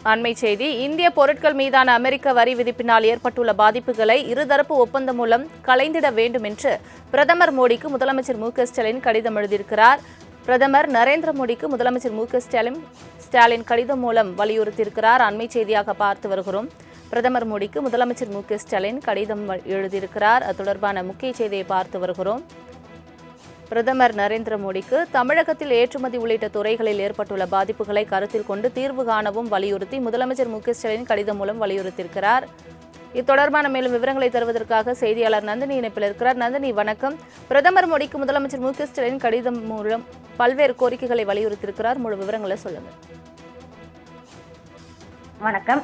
அண்மை செய்தி. இந்திய பொருட்கள் மீதான அமெரிக்க வரி விதிப்பினால் ஏற்பட்டுள்ள பாதிப்புகளை இருதரப்பு ஒப்பந்தம் மூலம் களைந்திட வேண்டும் என்று பிரதமர் மோடிக்கு முதலமைச்சர் மு.க.ஸ்டாலின் கடிதம் எழுதியிருக்கிறார். பிரதமர் நரேந்திர மோடிக்கு முதலமைச்சர் மு.க.ஸ்டாலின் கடிதம் மூலம் வலியுறுத்தியிருக்கிறார். அண்மை செய்தியாக பார்த்து வருகிறோம். பிரதமர் மோடிக்கு முதலமைச்சர் மு.க.ஸ்டாலின் கடிதம் எழுதியிருக்கிறார். அது தொடர்பான முக்கிய செய்தியை பார்த்து வருகிறோம். பிரதமர் நரேந்திர மோடிக்கு தமிழகத்தில் ஏற்றுமதி உள்ளிட்ட துறைகளில் ஏற்பட்டுள்ள பாதிப்புகளை கருத்தில் கொண்டு தீர்வு காணவும் வலியுறுத்தி முதலமைச்சர் மு.க.ஸ்டாலின் கடிதம் மூலம் வலியுறுத்தியிருக்கிறார். இது தொடர்பான மேலும் விவரங்களை தருவதற்காக செய்தியாளர் நந்தினி இணைப்பில் இருக்கிறார். நந்தினி, வணக்கம். பிரதமர் மோடிக்கு முதலமைச்சர் மு.க.ஸ்டாலின் கடிதம் மூலம் பல்வேறு கோரிக்கைகளை வலியுறுத்தியிருக்கிறார். முழு விவரங்களை சொல்லுங்கள். வணக்கம்.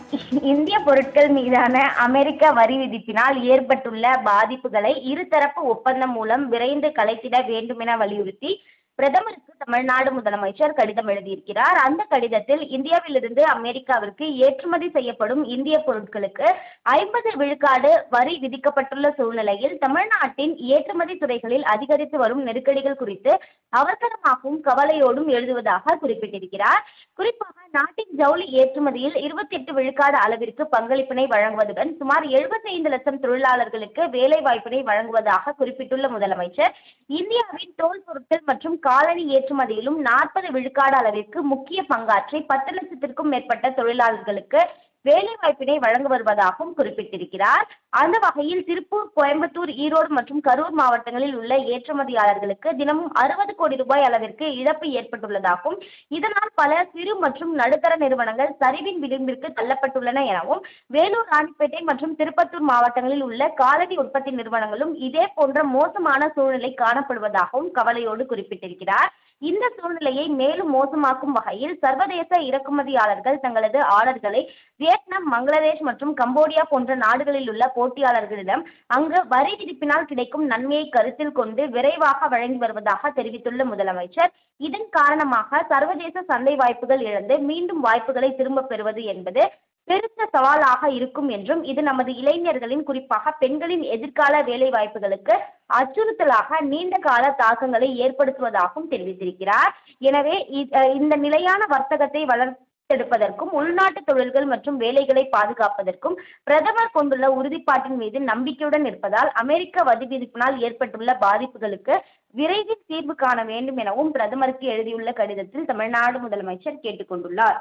இந்திய பொருட்கள் மீதான அமெரிக்க வரி விதிப்பினால் ஏற்பட்டுள்ள பாதிப்புகளை இருதரப்பு ஒப்பந்தம் மூலம் விரைந்து களைத்திட வேண்டும் என வலியுறுத்தி பிரதமருக்கு தமிழ்நாடு முதலமைச்சர் கடிதம் எழுதியிருக்கிறார். அந்த கடிதத்தில் இந்தியாவிலிருந்து அமெரிக்காவிற்கு ஏற்றுமதி செய்யப்படும் இந்திய பொருட்களுக்கு 50 விழுக்காடு வரி விதிக்கப்பட்டுள்ள சூழ்நிலையில் தமிழ்நாட்டின் ஏற்றுமதி துறைகளில் அதிகரித்து வரும் நெருக்கடிகள் குறித்து அவசரமாகவும் கவலையோடும் எழுதுவதாக குறிப்பிட்டிருக்கிறார். குறிப்பாக நாட்டின் ஜவுளி ஏற்றுமதியில் 28 விழுக்காடு அளவிற்கு பங்களிப்பினை வழங்குவதுடன் சுமார் 75 லட்சம் தொழிலாளர்களுக்கு வேலை வாய்ப்பினை வழங்குவதாக குறிப்பிட்டுள்ள முதலமைச்சர், இந்தியாவின் தோல் பொருட்கள் மற்றும் காலணி ஏற்றுமதியிலும் 40 விழுக்காடு அளவிற்கு முக்கிய பங்காற்றி 10 லட்சத்திற்கும் மேற்பட்ட தொழிலாளர்களுக்கு வேலை வாய்ப்பினை வழங்கி வருவதாகவும் குறிப்பிட்டிருக்கிறார். அந்த வகையில் திருப்பூர், கோயம்புத்தூர், ஈரோடு மற்றும் கரூர் மாவட்டங்களில் உள்ள ஏற்றுமதியாளர்களுக்கு தினமும் 60 கோடி ரூபாய் அளவிற்கு இழப்பு ஏற்பட்டுள்ளதாகவும், இதனால் பல சிறு மற்றும் நடுத்தர நிறுவனங்கள் சரிவின் விளிம்பிற்கு தள்ளப்பட்டுள்ளன எனவும், வேலூர், ராணிப்பேட்டை மற்றும் திருப்பத்தூர் மாவட்டங்களில் உள்ள காலணி உற்பத்தி நிறுவனங்களும் இதே போன்ற மோசமான சூழ்நிலை காணப்படுவதாகவும் கவலையோடு குறிப்பிட்டிருக்கிறார். இந்த சூழ்நிலையை மேலும் மோசமாக்கும் வகையில் சர்வதேச இறக்குமதியாளர்கள் தங்களது ஆர்டர்களை வியட்நாம், பங்களாதேஷ் மற்றும் கம்போடியா போன்ற நாடுகளில் உள்ள போட்டியாளர்களிடம் அங்கு வரி விதிப்பினால் கிடைக்கும் நன்மையை கருத்தில் கொண்டு விரைவாக வழங்கி வருவதாக தெரிவித்துள்ள முதலமைச்சர், இதன் காரணமாக சர்வதேச சந்தை வாய்ப்புகள் இழந்து மீண்டும் வாய்ப்புகளை திரும்பப் பெறுவது என்பது பெருத்த சவாலாக இருக்கும் என்றும், இது நமது இளைஞர்களின், குறிப்பாக பெண்களின் எதிர்கால வேலை வாய்ப்புகளுக்கு அச்சுறுத்தலாக நீண்ட கால தாக்கங்களை ஏற்படுத்துவதாகவும் தெரிவித்திருக்கிறார். எனவே இந்த நிலையான வர்த்தகத்தை வளர்த்தெடுப்பதற்கும் உள்நாட்டு தொழில்கள் மற்றும் வேலைகளை பாதுகாப்பதற்கும் பிரதமர் கொண்டுள்ள உறுதிப்பாட்டின் மீது நம்பிக்கையுடன் இருப்பதால் அமெரிக்க வரி விதிப்பினால் ஏற்பட்டுள்ள பாதிப்புகளுக்கு விரைவில் தீர்வு காண வேண்டும் எனவும் பிரதமருக்கு எழுதியுள்ள கடிதத்தில் தமிழ்நாடு முதலமைச்சர் கேட்டுக்கொண்டுள்ளார்.